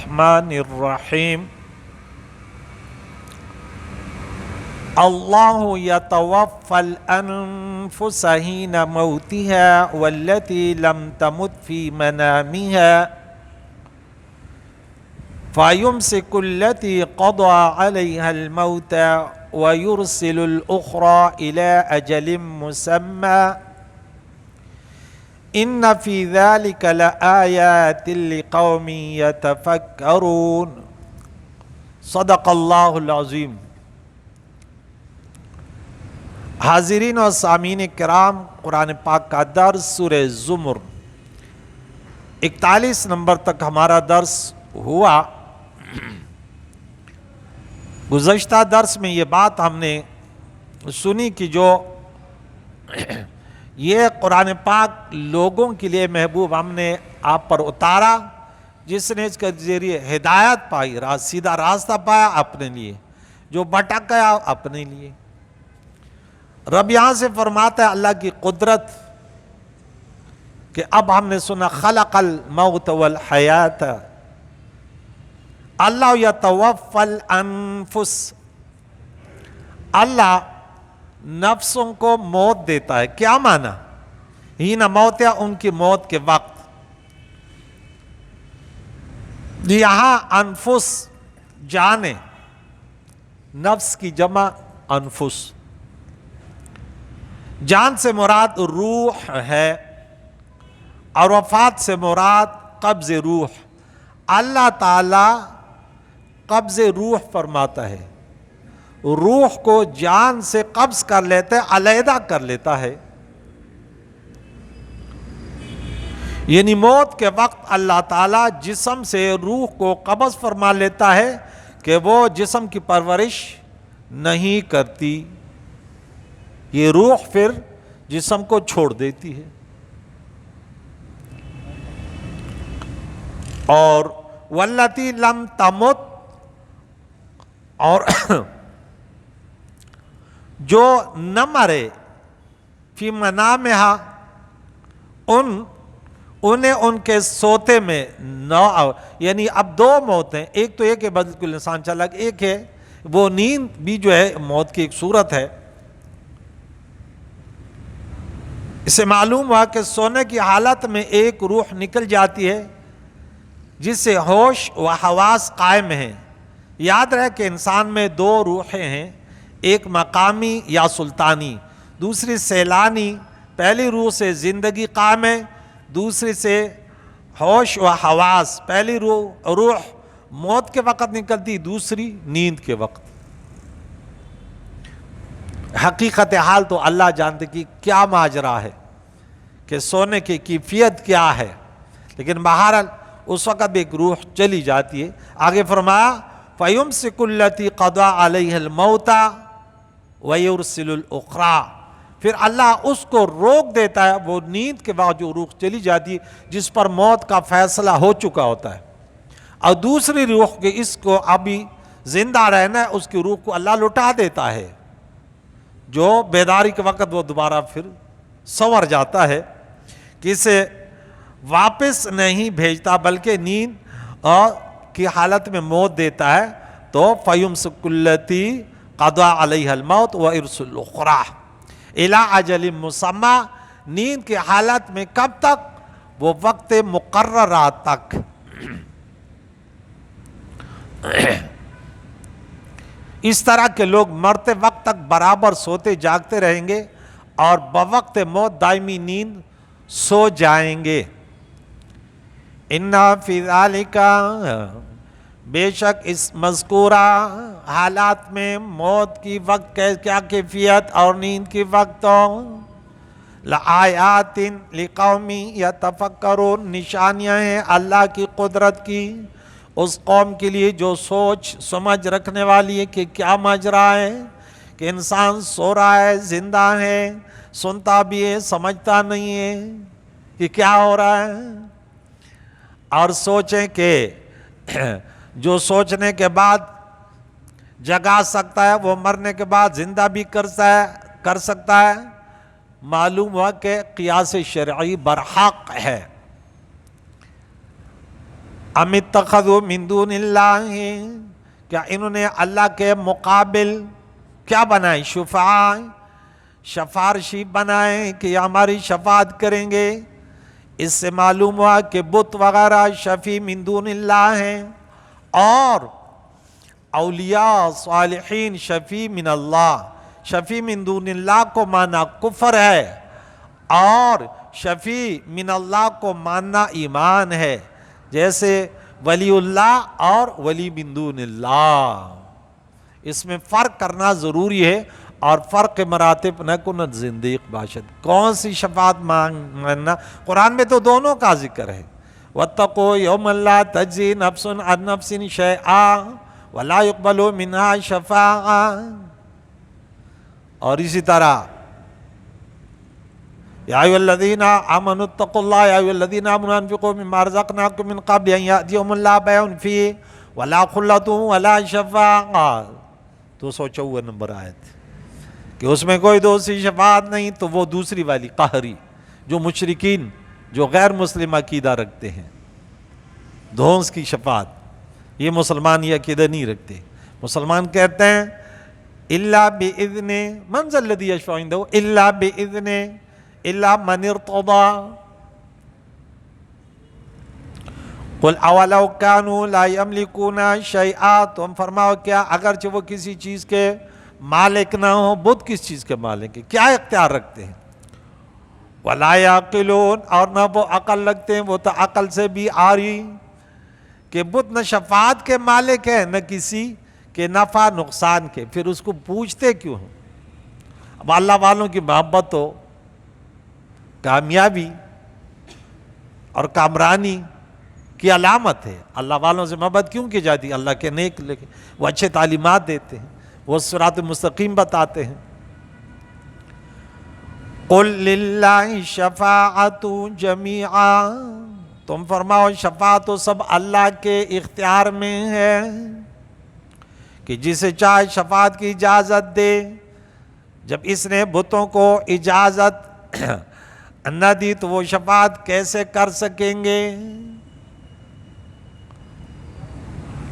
الرحمن الرحیم اللہ یتوفی الانفس حین موتها والتی لم تمت فی منامها فیمسک التی قضى علیها الموت ویرسل الاخرى الی اجل مسمی ان فی ذلک لآیات لقوم یتفکرون۔ صدق اللہ العظیم۔ حاضرین و سامعین کرام، قرآن پاک کا درس سورہ زمر 41 نمبر تک ہمارا درس ہوا۔ گزشتہ درس میں یہ بات ہم نے سنی کہ جو یہ قرآن پاک لوگوں کے لیے محبوب ہم نے آپ پر اتارا، جس نے اس کے ذریعے ہدایت پائی، سیدھا راستہ پایا اپنے لیے، جو بھٹک گیا اپنے لیے۔ رب یہاں سے فرماتا ہے اللہ کی قدرت کہ اب ہم نے سنا خلق الموت والحیات، اللہ یتوفی الانفس، اللہ نفسوں کو موت دیتا ہے۔ کیا معنی؟ ہی نہ موت یا ان کی موت کے وقت۔ یہاں انفس جانے، نفس کی جمع انفس، جان سے مراد روح ہے اور وفات سے مراد قبض روح۔ اللہ تعالی قبض روح فرماتا ہے، روح کو جان سے قبض کر لیتا ہے، علیحدہ کر لیتا ہے۔ یعنی موت کے وقت اللہ تعالیٰ جسم سے روح کو قبض فرما لیتا ہے کہ وہ جسم کی پرورش نہیں کرتی، یہ روح پھر جسم کو چھوڑ دیتی ہے۔ اور واللتی لم تمت، اور جو نہ مرے فی منامہا، انہیں ان کے سوتے میں نہ، یعنی اب دو موتیں، ایک تو یہ کہ بدل کل انسان چلا، ایک ہے وہ نیند بھی جو ہے موت کی ایک صورت ہے۔ اسے معلوم ہوا کہ سونے کی حالت میں ایک روح نکل جاتی ہے جس سے ہوش و حواس قائم ہیں۔ یاد رہے کہ انسان میں دو روحیں ہیں، ایک مقامی یا سلطانی، دوسری سیلانی۔ پہلی روح سے زندگی قائم ہے، دوسری سے ہوش و حواس۔ پہلی روح موت کے وقت نکلتی، دوسری نیند کے وقت۔ حقیقت حال تو اللہ جانتے کہ کیا ماجرا ہے، کہ سونے کی کیفیت کیا ہے، لیکن بہرحال اس وقت بھی ایک روح چلی جاتی ہے۔ آگے فرمایا فَيُمْسِكُ الَّتِي قَضَى عَلَيْهَا الْمَوْتَ وَيُرْسِلُ الْأُخْرَى، پھر اللہ اس کو روک دیتا ہے، وہ نیند کے بعد جو روح چلی جاتی ہے جس پر موت کا فیصلہ ہو چکا ہوتا ہے، اور دوسری روح کے اس کو ابھی زندہ رہنا ہے، اس کی روح کو اللہ لٹا دیتا ہے، جو بیداری کے وقت وہ دوبارہ پھر سنور جاتا ہے، کہ اسے واپس نہیں بھیجتا بلکہ نیند کی حالت میں موت دیتا ہے۔ تو فَيُمْسِكُ الَّتِي قَضَى عَلَيْهَا الْمَوْتَ وَيُرْسِلُ الْأُخْرَى إِلَىٰ أَجَلٍ مُّسَمًّى، نیند کی حالت میں کب تک؟ وہ وقت مقررہ تک۔ اس طرح کے لوگ مرتے وقت تک برابر سوتے جاگتے رہیں گے اور بوقت موت دائمی نیند سو جائیں گے۔ اِنَّ فِي ذَلِكَ، بے شک اس مذکورہ حالات میں موت کی وقت کیا کیفیت اور نیند کی وقتوں، لآیات لقوم یتفکرون، نشانیاں ہیں اللہ کی قدرت کی اس قوم کے لیے جو سوچ سمجھ رکھنے والی ہے کہ کیا ماجرا ہے، کہ انسان سو رہا ہے، زندہ ہے، سنتا بھی ہے، سمجھتا نہیں ہے کہ کیا ہو رہا ہے۔ اور سوچیں کہ جو سوچنے کے بعد جگا سکتا ہے وہ مرنے کے بعد زندہ بھی کر سکتا ہے۔ معلوم ہوا کہ قیاس شرعی برحق ہے۔ ام اتخذوا من دون اللہ، کیا انہوں نے اللہ کے مقابل کیا بنائے؟ شفعاء، سفارشی بنائے کہ یہ ہماری شفاعت کریں گے۔ اس سے معلوم ہوا کہ بت وغیرہ شفیع من دون اللہ ہیں، اور اولیاء صالحین شفیع من اللہ۔ شفیع من دون اللہ کو مانا کفر ہے، اور شفیع من اللہ کو ماننا ایمان ہے، جیسے ولی اللہ اور ولی من دون اللہ۔ اس میں فرق کرنا ضروری ہے، اور فرق مراتب نہ کنت زندیق باشد۔ کون سی شفاعت ماننا؟ قرآن میں تو دونوں کا ذکر ہے، وَاتَّقُوا يَوْمًا لَا تَجْزِي نَفْسٌ عَن نَفْسٍ شَيْئًا وَلَا يُقْبَلُ مِنْهَا شَفَاعَةٌ۔ اور اسی طرح یا ایھا الذین آمنوا اتقوا اللہ یا ایھا الذین آمنوا انفقوا مما رزقناکم من قبل ان یأتی یوم لا بیع فیہ ولا خلۃ ولا شفاعۃ۔ 254 نمبر آیت، کہ اس میں کوئی دوسری شفاعت نہیں، تو وہ دوسری والی قہری، جو مشرکین جو غیر مسلم عقیدہ رکھتے ہیں، دھونس کی شفاعت، یہ مسلمان یہ عقیدہ نہیں رکھتے۔ مسلمان کہتے ہیں الا باذن، من ذا الذی یشفع عنده الا باذن الا من ارتضى قل اولو كانوا لا يملكون شيئا۔ تو ہم فرماؤ کیا اگرچہ وہ کسی چیز کے مالک نہ ہو، بت کس چیز کے مالک ہیں؟ کیا اختیار رکھتے ہیں؟ ولا يعقلون، اور نہ وہ عقل رکھتے ہیں، وہ تو عقل سے بھی آ رہی کہ بت نہ شفاعت کے مالک ہے نہ کسی کے نفع نقصان کے، پھر اس کو پوچھتے کیوں ہیں؟ اب اللہ والوں کی محبت ہو، کامیابی اور کامرانی کی علامت ہے۔ اللہ والوں سے محبت کیوں کی جاتی؟ اللہ کے نیک لگے، وہ اچھے تعلیمات دیتے ہیں، وہ صراط مستقیم بتاتے ہیں۔ قل للہ شفاعت جمیعا، تم فرماؤ شفاعت تو سب اللہ کے اختیار میں ہے، کہ جسے چاہے شفاعت کی اجازت دے۔ جب اس نے بتوں کو اجازت نہ دی تو وہ شفاعت کیسے کر سکیں گے؟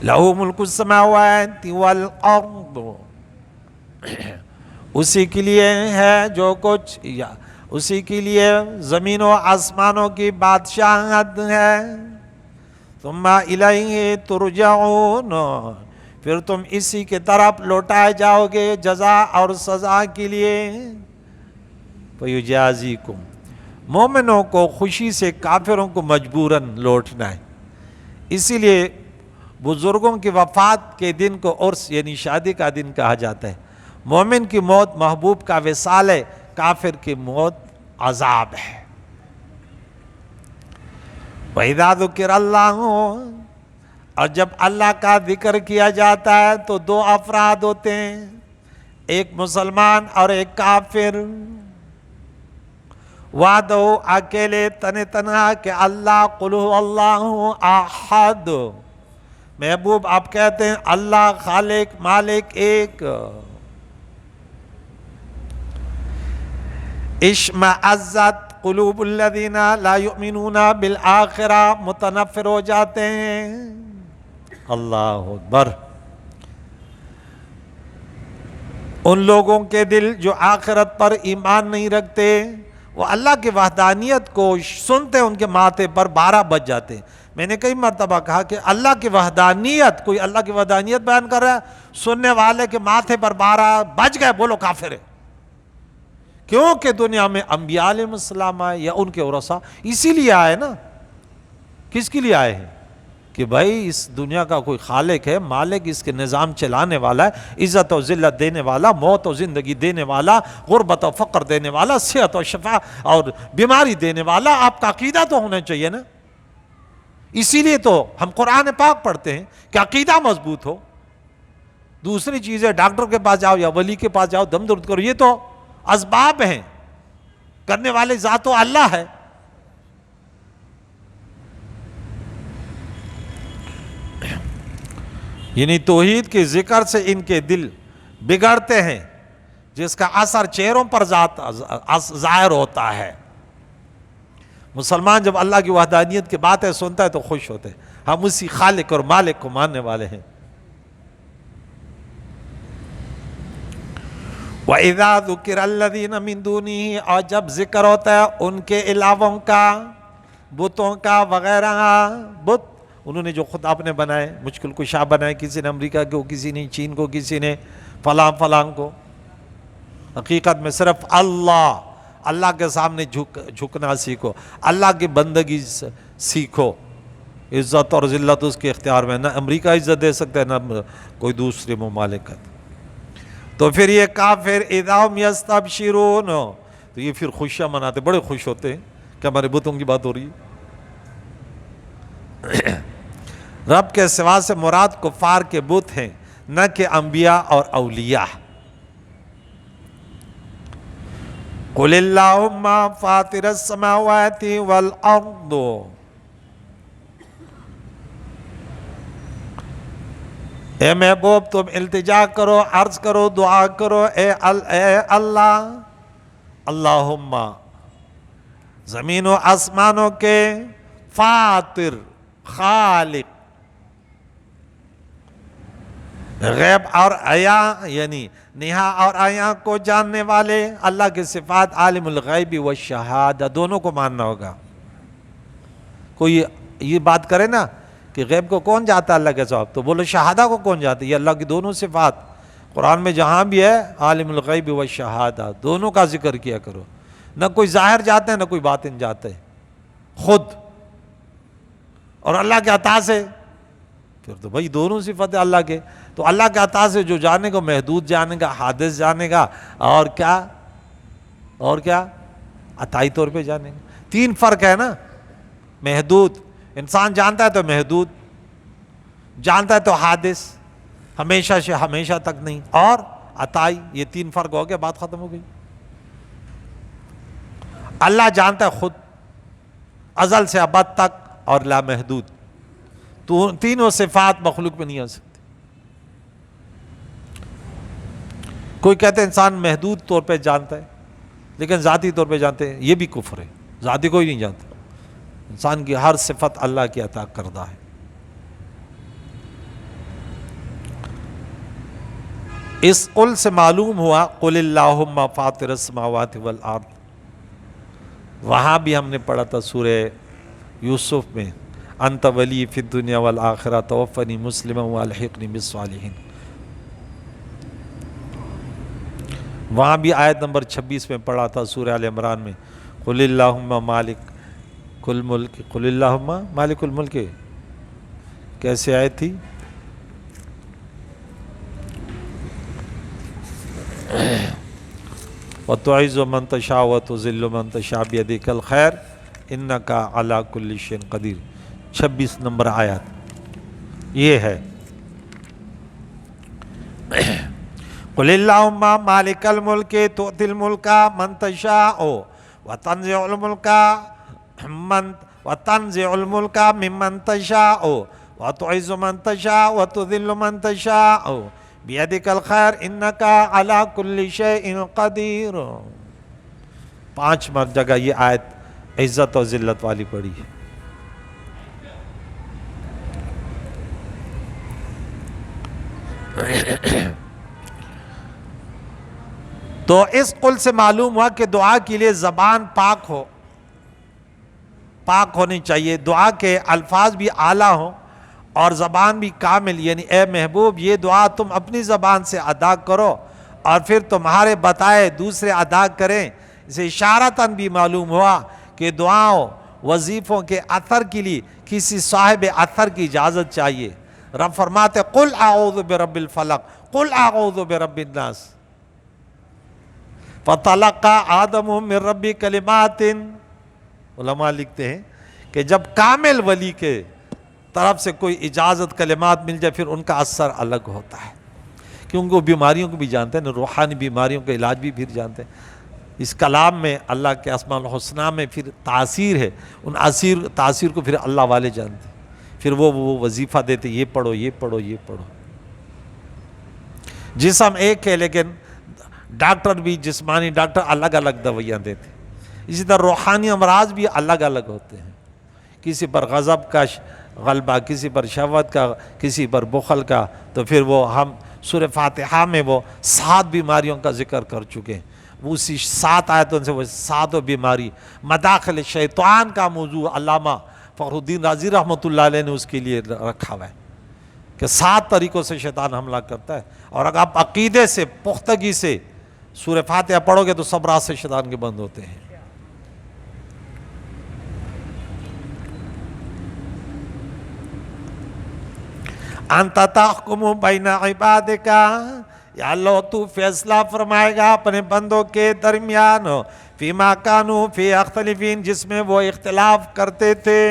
لَهُ مُلْكُ السَّمَاوَاتِ وَالْأَرْضِ، اسی کے لیے ہے جو کچھ، یا اسی کے لیے زمین و آسمانوں کی بادشاہت ہے۔ ثُمَّ إِلَيْهِ تُرْجَعُونَ، پھر تم اسی کی طرف لوٹائے جاؤ گے جزا اور سزا کے لیے۔ فَيُجَازِيكُمْ، مومنوں کو خوشی سے کافروں کو مجبوراً لوٹنا ہے۔ اسی لیے بزرگوں کی وفات کے دن کو عرس یعنی شادی کا دن کہا جاتا ہے۔ مومن کی موت محبوب کا وصال ہے، کافر کی موت عذاب ہے۔ وَإِذَا ذُكِرَ اللَّهُ، اور جب اللہ کا ذکر کیا جاتا ہے تو دو افراد ہوتے ہیں، ایک مسلمان اور ایک کافر۔ وعدہ اکیلے تنہا کہ اللہ قل هو اللہ احد، محبوب آپ کہتے ہیں اللہ خالق مالک ایک۔ اشمئزت قلوب الذین لا یؤمنون بالآخرہ، متنفر ہو جاتے ہیں۔ اللہ اکبر، ان لوگوں کے دل جو آخرت پر ایمان نہیں رکھتے، وہ اللہ کی وحدانیت کو سنتے ان کے ماتھے پر 12 بج جاتے ہیں۔ میں نے کئی مرتبہ کہا کہ اللہ کی وحدانیت، کوئی اللہ کی وحدانیت بیان کر رہا ہے، سننے والے کے ماتھے پر 12 بج گئے، بولو کافر ہے۔ کیونکہ دنیا میں انبیاء علیہ السلام آئے یا ان کے ورثہ، اسی لیے آئے نا۔ کس کے لیے آئے ہیں؟ کہ بھائی اس دنیا کا کوئی خالق ہے، مالک، اس کے نظام چلانے والا ہے، عزت و ذلت دینے والا، موت و زندگی دینے والا، غربت و فقر دینے والا، صحت و شفا اور بیماری دینے والا۔ آپ کا عقیدہ تو ہونا چاہیے نا۔ اسی لیے تو ہم قرآن پاک پڑھتے ہیں کہ عقیدہ مضبوط ہو۔ دوسری چیزیں ڈاکٹر کے پاس جاؤ یا ولی کے پاس جاؤ دم درد کرو، یہ تو اسباب ہیں، کرنے والے ذات تو اللہ ہے۔ یعنی توحید کے ذکر سے ان کے دل بگڑتے ہیں، جس کا اثر چہروں پر ظاہر ہوتا ہے۔ مسلمان جب اللہ کی وحدانیت کی باتیں سنتا ہے تو خوش ہوتے ہیں۔ ہم اسی خالق اور مالک کو ماننے والے ہیں۔ وَإِذَا ذُكِرَ الَّذِينَ مِن دُونِهِ، اور جب ذکر ہوتا ہے ان کے علاوہ کا، بتوں کا وغیرہ، بت انہوں نے جو خود آپ نے بنائے، مشکل کشا بنائے، کسی نے امریکہ کو، کسی نے چین کو، کسی نے فلاں فلاں کو۔ حقیقت میں صرف اللہ کے سامنے جھکنا سیکھو، اللہ کی بندگی سیکھو۔ عزت اور ذلت اس کے اختیار میں، نہ امریکہ عزت دے سکتا ہے نہ کوئی دوسری ممالکت۔ تو پھر یہ کافر اذا هم یستبشرون، تو یہ پھر خوشیاں مناتے، بڑے خوش ہوتے ہیں کہ ہمارے بتوں کی بات ہو رہی ہے۔ رب کے سوا سے مراد کفار کے بت ہیں، نہ کہ انبیاء اور اولیاء۔ قل اللہم فاطر السماوات والارض، اے محبوب تم التجا کرو، عرض کرو، دعا کرو، اے اللہ، اللہم زمین و آسمانوں کے فاطر، خالق، غیب اور عیاں یعنی نہا اور عیاں کو جاننے والے، اللہ کی صفات عالم الغیب والشہادہ دونوں کو ماننا ہوگا۔ کوئی یہ بات کرے نا کہ غیب کو کون جاتا ہے اللہ کے سوا، تو بولو شہادہ کو کون جاتا ہے، یہ اللہ کی دونوں صفات قرآن میں جہاں بھی ہے عالم الغیب والشہادہ دونوں کا ذکر کیا کرو۔ نہ کوئی ظاہر جاتا ہے نہ کوئی باطن جاتا ہے، خود اور اللہ کے عطا سے، پھر تو بھائی دونوں صفت ہے اللہ کے۔ تو اللہ کے عطا سے جو جانے گا محدود جانے گا، حادث جانے گا، اور کیا عطائی طور پہ جانے گا۔ تین فرق ہے نا، محدود انسان جانتا ہے تو محدود، جانتا ہے تو حادث ہمیشہ سے ہمیشہ تک نہیں، اور عطائی، یہ تین فرق ہو گیا، بات ختم ہو گئی۔ اللہ جانتا ہے خود ازل سے ابد تک اور لامحدود، تو تینوں صفات مخلوق میں نہیں آ سکتی۔ کوئی کہتے ہیں انسان محدود طور پہ جانتا ہے لیکن ذاتی طور پہ جانتے ہیں، یہ بھی کفر ہے، ذاتی کوئی نہیں جانتا۔ انسان کی ہر صفت اللہ کی عطا کردہ ہے۔ اس قل سے معلوم ہوا قل اللہم فاطر السماوات والارض، وہاں بھی ہم نے پڑھا تھا سورہ یوسف میں، انت ولی فی الدنیا والآخرہ توفنی مسلما والحقنی بالصالحین، وہاں بھی آیت نمبر 26 میں پڑھا تھا سورہ آل عمران میں، قل اللہم مالک الملک، قل اللہم مالک الملک، کیسے آیت تھی؟ وَتُعِزُّ مَن تَشَاءُ وَتُذِلُّ مَن تَشَاءُ بِيَدِكَ الْخَيْرُ إِنَّكَ عَلَىٰ كُلِّ شَيْءٍ قَدِيرٌ، 26 نمبر آیات یہ ہے۔ قُلِ اللَّهُمَّ مَالِكَ الْمُلْكِ تُؤْتِي الْمُلْكَ مَن تَشَاءُ وَتَنزِعُ الْمُلْكَ مِمَّن تَشَاءُ وَتُعِزُّ مَن تَشَاءُ وَتُذِلُّ مَن تَشَاءُ بِيَدِكَ الْخَيْرُ إِنَّكَ عَلَىٰ كُلِّ شَيْءٍ قَدِيرٌ۔ 5 جگہ یہ آیت عزت اور ذلت والی پڑھی ہے۔ تو اس قل سے معلوم ہوا کہ دعا کے لیے زبان پاک ہونی چاہیے، دعا کے الفاظ بھی اعلیٰ ہوں اور زبان بھی کامل، یعنی اے محبوب یہ دعا تم اپنی زبان سے ادا کرو اور پھر تمہارے بتائے دوسرے ادا کریں۔ اسے اشارتاً بھی معلوم ہوا کہ دعاؤں وظیفوں کے اثر کے لیے کسی صاحب اثر کی اجازت چاہیے۔ رب فرماتے قل اعوذ برب الفلق، قل اعوذ برب الناس، فَتَلَقَّى آدَمُ مِن رَّبِّ كَلِمَاتٍ۔ علماء لکھتے ہیں کہ جب کامل ولی کے طرف سے کوئی اجازت کلمات مل جائے پھر ان کا اثر الگ ہوتا ہے، کیونکہ وہ بیماریوں کو بھی جانتے ہیں، روحانی بیماریوں کا علاج بھی پھر جانتے ہیں۔ اس کلام میں اللہ کے اسماء الحسنہ میں پھر تاثیر ہے، ان تاثیر کو پھر اللہ والے جانتے ہیں، پھر وہ وظیفہ دیتے یہ پڑھو یہ پڑھو یہ پڑھو۔ جسم ایک ہے لیکن ڈاکٹر بھی، جسمانی ڈاکٹر الگ الگ دوائیاں دیتے ہیں، اسی طرح روحانی امراض بھی الگ الگ ہوتے ہیں۔ کسی پر غضب کا غلبہ کسی پر شہوت کا، کسی پر بخل کا، تو پھر وہ ہم سورہ فاتحہ میں وہ 7 بیماریوں کا ذکر کر چکے ہیں، اسی 7 آیتوں سے وہ 7 بیماری، مداخل شیطان کا موضوع علامہ فخر الدین رازی رحمۃ اللہ علیہ نے اس کے لیے رکھا ہوا ہے کہ 7 طریقوں سے شیطان حملہ کرتا ہے، اور اگر آپ عقیدے سے پختگی سے سورہ فاتحہ پڑھو گے تو سب راستے شیطان کے بند ہوتے ہیں۔ انت تحکم بین عبادک، یا اللہ تو فیصلہ فرمائے گا اپنے بندوں کے درمیان، فیما کانوا فی اختلفین، جس میں وہ اختلاف کرتے تھے۔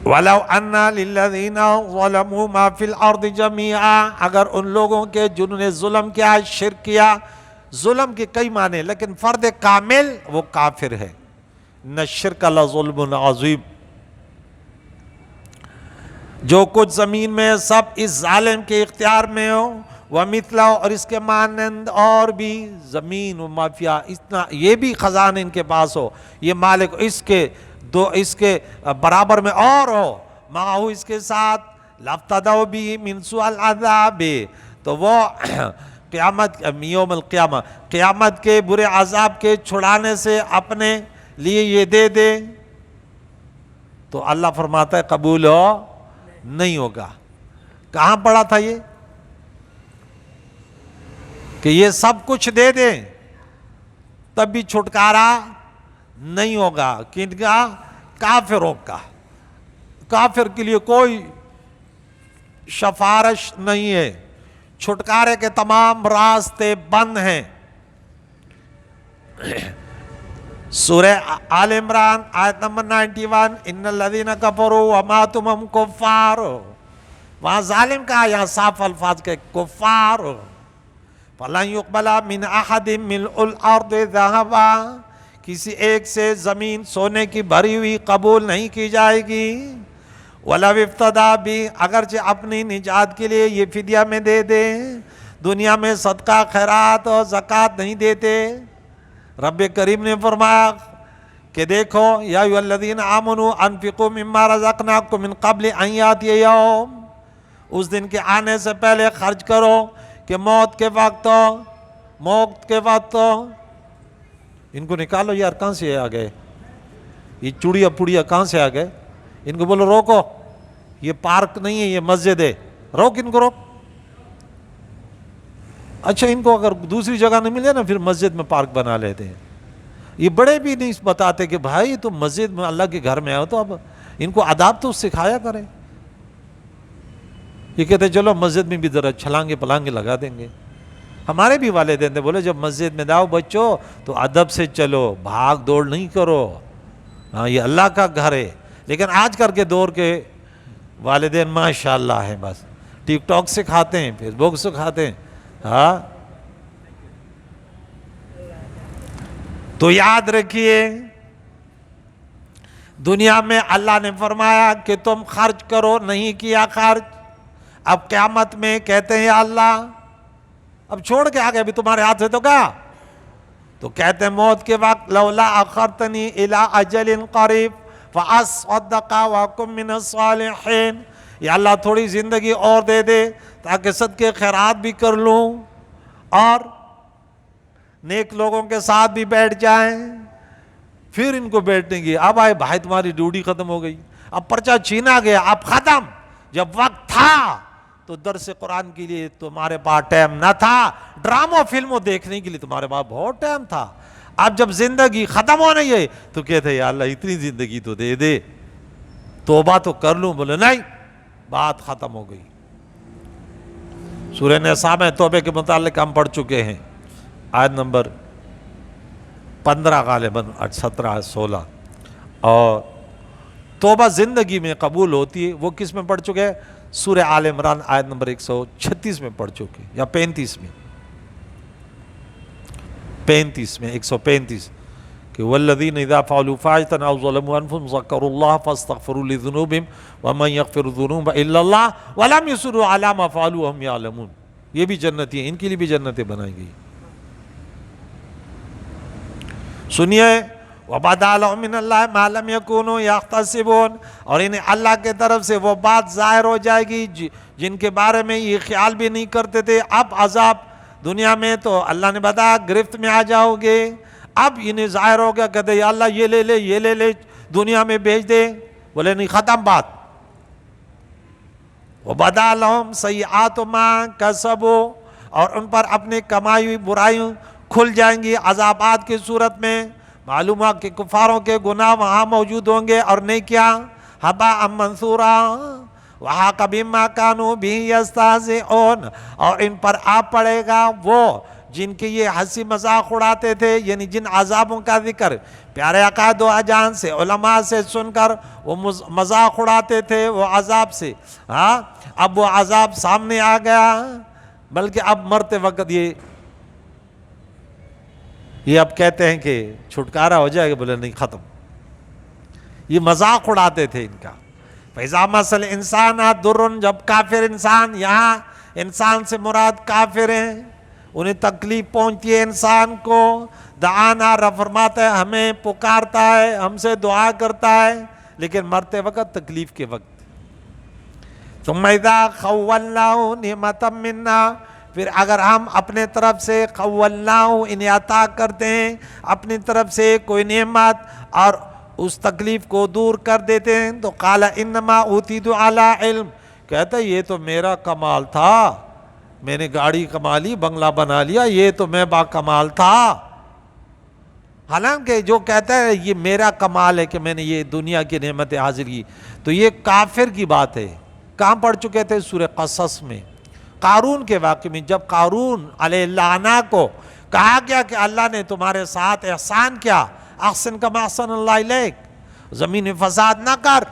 وَلَوْ أَنَّ لِلَّذِينَ ظَلَمُوا مَا فِي الْأَرْضِ جَمِيعًا، اگر ان لوگوں کے جنہوں نے ظلم کیا، شرک کیا، ظلم کے کئی معنی، لیکن فرد کامل وہ کافر ہے، نہ شرک لظلم عظیم، جو کچھ زمین میں سب اس ظالم کے اختیار میں ہو، وَمِثْلَهُ، اور اس کے مانند اور بھی، زمین و مافیا، اتنا یہ بھی خزان ان کے پاس ہو، یہ مالک اس کے برابر میں اور ہو، معاہو اس کے ساتھ، لَافْتَدَوْا بِهِ مِنْ سُوءِ الْعَذَابِ، تو وہ قیامت یوم القیامہ، قیامت کے برے عذاب کے چھڑانے سے اپنے لیے یہ دے دے، تو اللہ فرماتا ہے قبول ہو نہیں ہوگا۔ کہاں پڑھا تھا یہ کہ یہ سب کچھ دے دیں تب بھی چھٹکارا نہیں ہوگا، کن کا؟ کافروں کا۔ کافر کے لیے کوئی سفارش نہیں ہے، چھٹکارے کے تمام راستے بند ہیں۔ سورہ آل عمران آیت نمبر 91، ان الذین کفروا وماتوا وہم کفار، وہاں ظالم کہا، یہاں صاف الفاظ کے کفار، فَلَنْ يُقْبَلَ مِنْ أَحَدٍ مِلْءُ الْأَرْضِ ذَهَبًا، کسی ایک سے زمین سونے کی بھری ہوئی قبول نہیں کی جائے گی، وَلَوِ افْتَدَىٰ بِهِ، اگرچہ اپنی نجات کے لیے یہ فدیہ میں دے دیں، دنیا میں صدقہ خیرات اور زکوٰۃ نہیں دیتے۔ رب کریم نے فرمایا کہ دیکھو، یا ایھا الذین آمنوا انفقوا مما رزقناکم من قبل ان یاتی یوم، اس دن کے آنے سے پہلے خرچ کرو کہ موت کے وقت ہو۔ ان کو نکالو یار، کہاں سے آ گئے یہ چوڑیا پوڑیا، کہاں سے آ گئے؟ ان کو بولو روکو، یہ پارک نہیں ہے، یہ مسجد ہے، روک ان کو، روک۔ اچھا، ان کو اگر دوسری جگہ نہیں ملے نا پھر مسجد میں پارک بنا لیتے ہیں۔ یہ بڑے بھی نہیں بتاتے کہ بھائی تم مسجد میں اللہ کے گھر میں آؤ، تو اب ان کو آداب تو سکھایا کریں۔ یہ کہتے چلو مسجد میں بھی ذرا چھلانگے پلانگے لگا دیں گے۔ ہمارے بھی والدین تھے، بولے جب مسجد میں جاؤ بچوں تو ادب سے چلو، بھاگ دوڑ نہیں کرو، ہاں یہ اللہ کا گھر ہے۔ لیکن آج کل کے دور کے والدین ماشاءاللہ ہیں، بس ٹک ٹاک سکھاتے ہیں، فیس بک سکھاتے ہیں، ہاں۔ تو یاد رکھیے، دنیا میں اللہ نے فرمایا کہ تم خرچ کرو، نہیں کیا خرچ، اب قیامت میں کہتے ہیں یا اللہ اب چھوڑ کے آگے، ابھی تمہارے ہاتھ سے تو کیا، تو کہتے ہیں موت کے وقت لولا اخرتنی الی اجل قریب فاصدق واکن من الصالحین، یا اللہ تھوڑی زندگی اور دے دے تاکہ صدقے خیرات بھی کر لوں اور نیک لوگوں کے ساتھ بھی بیٹھ جائیں۔ پھر ان کو بیٹھنے کی، اب آئے بھائی تمہاری ڈیوٹی ختم ہو گئی، اب پرچہ چھینا گیا، اب ختم۔ جب وقت تھا تو درس قرآن کے لیے تمہارے پاس ٹائم نہ تھا، ڈراموں فلموں دیکھنے کے لیے تمہارے پاس بہت ٹائم تھا، اب جب زندگی ختم ہو رہی ہے تو کہتے ہیں یا اللہ اتنی زندگی تو دے دے، توبہ تو کر لوں، بولے نہیں، بات ختم ہو گئی۔ سورہ نساء میں توبے کے متعلق ہم پڑھ چکے ہیں، آیت نمبر 15 غالباً 17 16، اور توبہ زندگی میں قبول ہوتی ہے وہ کس میں پڑھ چکے ہیں؟ سورہ آل عمران آیت نمبر 136 میں پڑھ چکے، یا 35 میں، 135 کہ والذین اذا فعلوا فاحشۃ او ظلموا انفسهم ذکروا اللہ فاستغفروا لذنوبهم ومن یغفر الذنوب الا اللہ ولم یصروا علی ما فعلوا وهم یعلمون، یہ بھی جنتی ہیں، ان کے لیے بھی جنتیں بنائی گئی۔ سنیے وَبَدَا لَهُم مِّنَ اللَّهِ مَا لَمْ يَكُونُوا يَحْتَسِبُونَ، اور انہیں اللہ کے طرف سے وہ بات ظاہر ہو جائے گی جن کے بارے میں یہ خیال بھی نہیں کرتے تھے۔ اب عذاب دنیا میں تو اللہ نے بتایا گرفت میں آ جاؤ گے، اب انہیں ظاہر ہو گیا، کہتے یا اللہ یہ لے لے یہ لے لے دنیا میں بھیج دے، بولے نہیں ختم بات۔ وَبَدَا لَهُمْ سَيِّئَاتُ مَا كَسَبُوا، اور ان پر اپنے کمائی ہوئی برائیوں کھل جائیں گی عذابات کی صورت میں۔ معلوم ہے کہ کفاروں کے گناہ وہاں موجود ہوں گے، اور نہیں کیا حباء منثورا وحاق بما كانوا به يستهزئون، اور ان پر آ پڑے گا وہ جن کے یہ ہنسی مذاق اڑاتے تھے، یعنی جن عذابوں کا ذکر پیارے آقا دو جہان سے علماء سے سن کر وہ مذاق اڑاتے تھے وہ عذاب سے، ہاں اب وہ عذاب سامنے آ گیا، بلکہ اب مرتے وقت یہ اب کہتے ہیں کہ چھٹکارا ہو جائے گا، بولے نہیں ختم۔ یہ مذاق اڑاتے تھے ان کا۔ فَإِذَا مَسَّ الْإِنسَانَ ضُرٌّ، جب کافر انسان، یہاں انسان سے مراد کافر ہیں، انہیں تکلیف پہنچتی ہے انسان کو، دعانا، رب فرماتا ہے ہمیں پکارتا ہے، ہم سے دعا کرتا ہے، لیکن مرتے وقت تکلیف کے وقت۔ ثُمَّ إِذَا خَوَّلْنَاهُ نِعْمَةً مِنَّا، پھر اگر ہم اپنے طرف سے خولناہ انہیں عطا کرتے ہیں اپنی طرف سے کوئی نعمت اور اس تکلیف کو دور کر دیتے ہیں، تو قال انما اوتیت علی علم، کہتا ہے یہ تو میرا کمال تھا، میں نے گاڑی کما لی، بنگلہ بنا لیا، یہ تو میں با کمال تھا۔ حالانکہ جو کہتا ہے یہ میرا کمال ہے کہ میں نے یہ دنیا کی نعمتیں حاصل کی، تو یہ کافر کی بات ہے۔ کہاں پڑھ چکے تھے؟ سورہ قصص میں قارون کے واقعے میں، جب قارون علیہ اللعنہ کو کہا گیا کہ اللہ نے تمہارے ساتھ احسان کیا، احسن کما احسن اللہ الیک، زمین میں فساد نہ کر،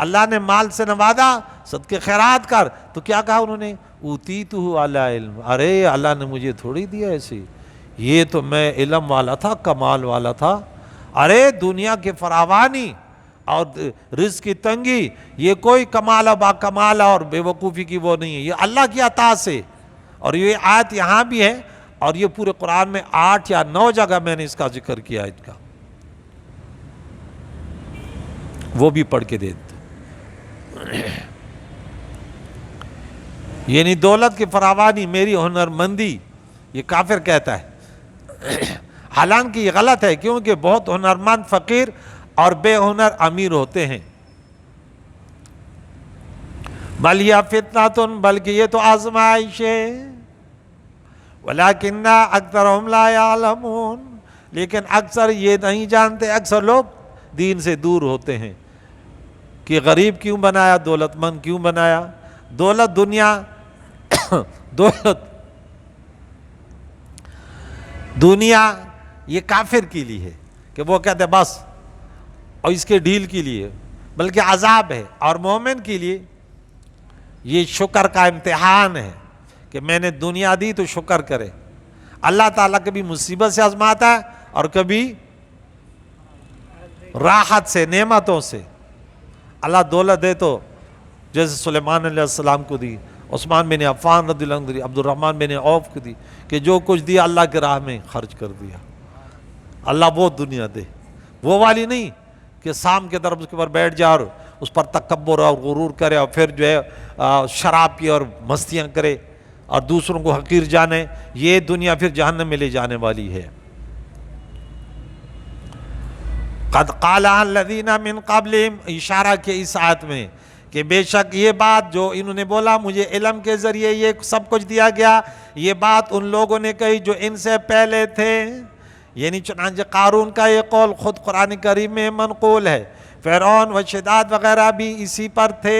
اللہ نے مال سے نوازا، صدقے خیرات کر، تو کیا کہا انہوں نے؟ اوتیتہ علی علم، ارے اللہ نے مجھے تھوڑی دیا ایسے، یہ تو میں علم والا تھا، کمال والا تھا۔ ارے دنیا کی فراوانی اور رزق کی تنگی یہ کوئی کمال با کمال اور بے وقوفی کی وہ نہیں ہے، یہ اللہ کی عطا سے۔ اور یہ آیت یہاں بھی ہے، اور یہ پورے قرآن میں 8 یا 9 جگہ میں نے اس کا ذکر کیا ہے، ان کا وہ بھی پڑھ کے دیتے۔ یعنی دولت کی فراوانی، میری ہنرمندی، یہ کافر کہتا ہے۔ حالانکہ یہ غلط ہے، کیونکہ بہت ہنرمند فقیر اور بے ہنر امیر ہوتے ہیں۔ بل یا فتنۃ، بلکہ یہ تو آزمائش ہے، ولکن اکثرہم لا یعلمون، لیکن اکثر یہ نہیں جانتے، اکثر لوگ دین سے دور ہوتے ہیں کہ غریب کیوں بنایا، دولت مند کیوں بنایا۔ دولت دنیا دنیا یہ کافر کے لیے ہے کہ وہ کہتے ہیں بس، اور اس کے ڈیل کے لیے، بلکہ عذاب ہے، اور مومن کے لیے یہ شکر کا امتحان ہے کہ میں نے دنیا دی تو شکر کرے۔ اللہ تعالیٰ کبھی مصیبت سے آزماتا ہے اور کبھی راحت سے، نعمتوں سے۔ اللہ دولت دے تو جیسے سلیمان علیہ السلام کو دی، عثمان بن عفان رضی اللہ عنہ دی، عبد الرحمن بن عوف کو دی، کہ جو کچھ دیا اللہ کے راہ میں خرچ کر دیا۔ اللہ وہ دنیا دے، وہ والی نہیں کہ شام کے طرف اس کے اوپر بیٹھ جائے اور اس پر تکبر اور غرور کرے، اور پھر جو ہے شراب پی اور مستیاں کرے اور دوسروں کو حقیر جانے۔ یہ دنیا پھر جہنم میں لے جانے والی ہے۔ قد قالها الذین من قبلہم، اشارہ کے اس آیت میں کہ بے شک یہ بات جو انہوں نے بولا مجھے علم کے ذریعے یہ سب کچھ دیا گیا، یہ بات ان لوگوں نے کہی جو ان سے پہلے تھے۔ یعنی چنانچہ قارون کا یہ قول خود قرآن کریم میں منقول ہے۔ فرعون و شداد وغیرہ بھی اسی پر تھے،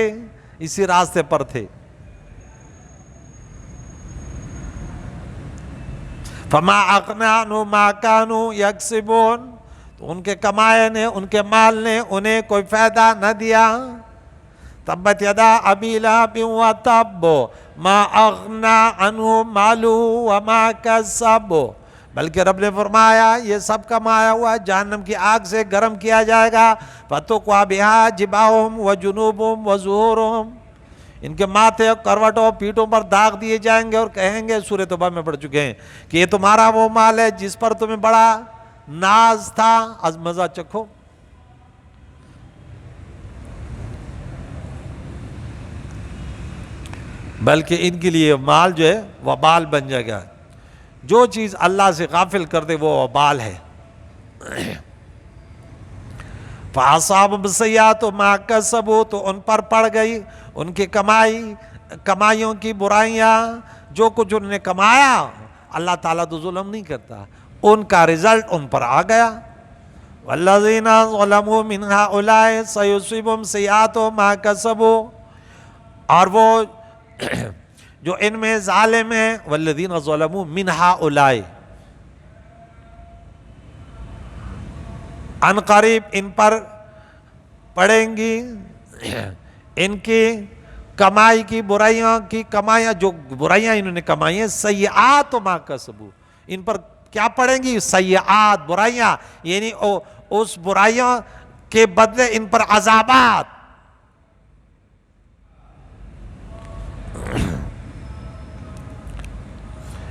اسی راستے پر تھے۔ فما اغنی عنہم ما کانوا یکسبون، تو ان کے کمائے نے، ان کے مال نے انہیں کوئی فائدہ نہ دیا۔ تبت یدا ابی لہب وتب ما اغنی عنہ مالہ وما کسب، بلکہ رب نے فرمایا یہ سب کمایا ہوا جہنم کی آگ سے گرم کیا جائے گا۔ فتقوی بہا جباہہم وجنوبہم وظہورہم، ان کے ماتھے، کروٹوں، پیٹھوں پر داغ دیے جائیں گے، اور کہیں گے، سورہ توبہ میں پڑھ چکے ہیں کہ یہ تمہارا وہ مال ہے جس پر تمہیں بڑا ناز تھا، از مزہ چکھو. بلکہ ان کے لیے مال جو ہے وبال بن جائے گا. جو چیز اللہ سے غافل کر دے وہ وبال ہے. فَأَصَابَهُمْ سَيِّئَاتُ مَا كَسَبُوا، تو ان پر پڑ گئی ان کی کمائیوں کی برائیاں. جو کچھ انہوں نے کمایا، اللہ تعالیٰ تو ظلم نہیں کرتا، ان کا رزلٹ ان پر آ گیا. وَالَّذِينَ ظَلَمُوا مِنْ هَؤُلَاءِ سَيُصِيبُهُمْ سَيِّئَاتُ مَا كَسَبُوا، اور وہ جو ان میں ظالم ہیں، وَالَّذِينَ ظَلَمُوا مِنْ هَؤُلَاءِ، ان قریب ان پر پڑیں گی ان کی کمائی کی کمائیاں جو برائیاں انہوں نے کمائی ہیں. سیئات ما کسبوا، ان پر کیا پڑیں گی؟ سیئات، برائیاں، یعنی اس برائیوں کے بدلے ان پر عذابات.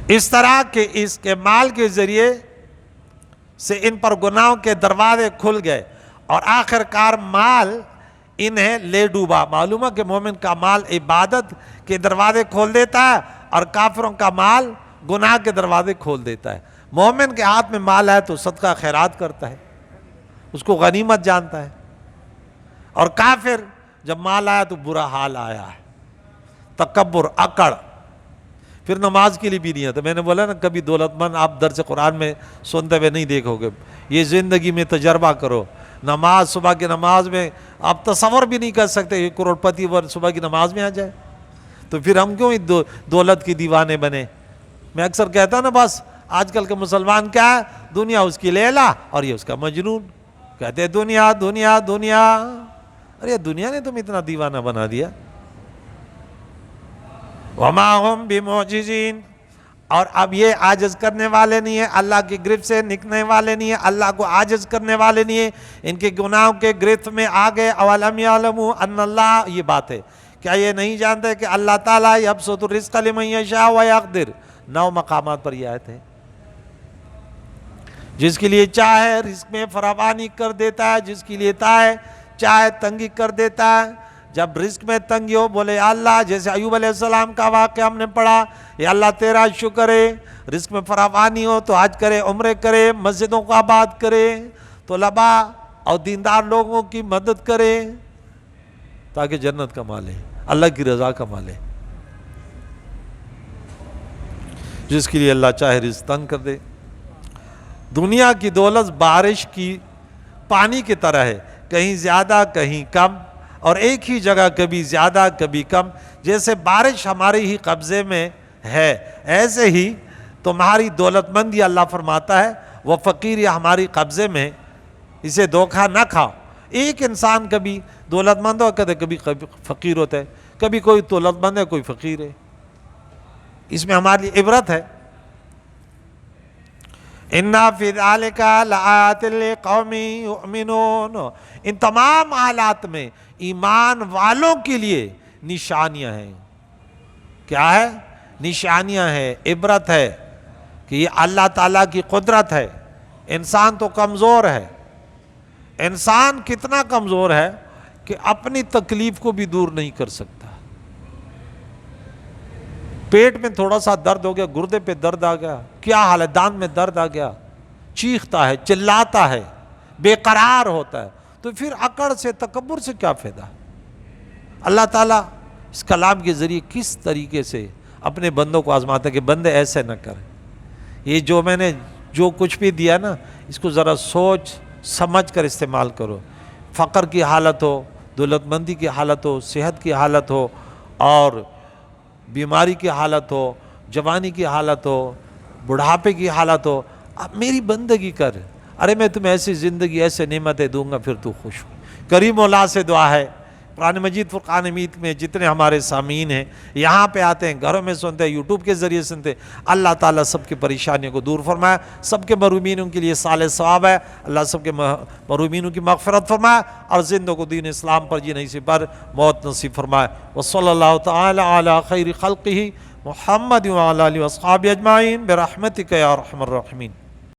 اس طرح کہ اس کے مال کے ذریعے سے ان پر گناہوں کے دروازے کھل گئے، اور آخر کار مال انہیں لے ڈوبا. معلوم ہے کہ مومن کا مال عبادت کے دروازے کھول دیتا ہے، اور کافروں کا مال گناہ کے دروازے کھول دیتا ہے. مومن کے ہاتھ میں مال ہے تو صدقہ خیرات کرتا ہے، اس کو غنیمت جانتا ہے. اور کافر جب مال آیا تو برا حال آیا ہے، تکبر، اکڑ. پھر نماز کے لیے بھی نہیں آتا. میں نے بولا نا، کبھی دولت مند آپ درس قرآن میں سنتے ہوئے نہیں دیکھو گے. یہ زندگی میں تجربہ کرو. نماز، صبح کی نماز میں آپ تصور بھی نہیں کر سکتے یہ کروڑ پتی صبح کی نماز میں آ جائے. تو پھر ہم کیوں دولت کی دیوانے بنے؟ میں اکثر کہتا ہوں نا، بس آج کل کے مسلمان کیا ہے، دنیا اس کی لیلا اور یہ اس کا مجنون. کہتے ہیں دنیا دنیا دنیا. ارے دنیا نے تم اتنا دیوانہ بنا دیا. وَمَا هُمْ بِمُعْجِزِينَ، اور اب یہ عاجز کرنے والے نہیں ہیں، اللہ کی گرفت سے نکلنے والے نہیں ہیں، اللہ کو عاجز کرنے والے نہیں ہیں. ان کے گناہوں کے گرفت میں آ گئے. اَوَلَمْ يَعْلَمُوا أَنَّ اللَّهَ، یہ بات ہے، کیا یہ نہیں جانتے کہ اللہ تعالیٰ يَبْسُطُ الرِّزْقَ لِمَن يَشَاءُ وَيَقْدِرُ. 9 مقامات پر یہ آیت ہے. جس کے لیے چاہے رزق میں فراوانی کر دیتا ہے، جس کے لیے چاہے تنگی کر دیتا ہے. جب رزق میں تنگی ہو، بولے یا اللہ، جیسے ایوب علیہ السلام کا واقعہ ہم نے پڑھا، یا اللہ تیرا شکر ہے. رزق میں فراوانی ہو تو حج کرے، عمرے کرے، مسجدوں کو آباد کرے، طلباء اور دیندار لوگوں کی مدد کرے تاکہ جنت کما لے، اللہ کی رضا کما لے. جس کے لیے اللہ چاہے رزق تنگ کر دے. دنیا کی دولت بارش کی پانی کی طرح ہے، کہیں زیادہ کہیں کم، اور ایک ہی جگہ کبھی زیادہ کبھی کم. جیسے بارش ہمارے ہی قبضے میں ہے، ایسے ہی تمہاری دولت مندی، اللہ فرماتا ہے، وہ فقیری ہماری قبضے میں، اسے دھوکہ نہ کھاؤ. ایک انسان کبھی دولت مند ہو، کبھی فقیر ہوتا ہے، کبھی کوئی دولت مند ہے کوئی فقیر ہے. اس میں ہماری عبرت ہے. اِنَّا فِي ذَلِكَ لَآيَاتٍ لِقَوْمٍ يُؤْمِنُونَ. ان تمام حالات میں ایمان والوں کے لیے نشانیاں ہیں. کیا ہے؟ نشانیاں ہیں، عبرت ہے کہ یہ اللہ تعالیٰ کی قدرت ہے. انسان تو کمزور ہے. انسان کتنا کمزور ہے کہ اپنی تکلیف کو بھی دور نہیں کر سکتا. پیٹ میں تھوڑا سا درد ہو گیا، گردے پہ درد آ گیا، کیا حال ہے، دانت میں درد آ گیا، چیختا ہے، چلاتا ہے، بے قرار ہوتا ہے. تو پھر اکڑ سے، تکبر سے کیا فائدہ؟ اللہ تعالیٰ اس کلام کے ذریعے کس طریقے سے اپنے بندوں کو آزماتا ہے کہ بندے ایسے نہ کریں. یہ جو میں نے جو کچھ بھی دیا نا، اس کو ذرا سوچ سمجھ کر استعمال کرو. فقر کی حالت ہو، دولت مندی کی حالت ہو، صحت کی حالت ہو، اور بیماری کی حالت ہو، جوانی کی حالت ہو، بڑھاپے کی حالت ہو، اب میری بندگی کر. ارے میں تمہیں ایسی زندگی، ایسے نعمتیں دوں گا، پھر تو خوش ہو. کریم مولا سے دعا ہے. قرآن مجید فرقان حمید میں جتنے ہمارے سامعین ہیں، یہاں پہ آتے ہیں، گھروں میں سنتے ہیں، یوٹیوب کے ذریعے سنتے ہیں، اللہ تعالیٰ سب کی پریشانیوں کو دور فرمائے. سب کے محرومینوں کے لیے صالح ثواب ہے. اللہ سب کے محرومینوں کی مغفرت فرمائے، اور زندوں کو دین اسلام پر جینے سے پر موت نصیب فرمائے. وصلی اللہ تعالی علی خیر خلقہ محمد وعلی آلہ واصحابہ اجمعین برحمتک یا ارحم الراحمین.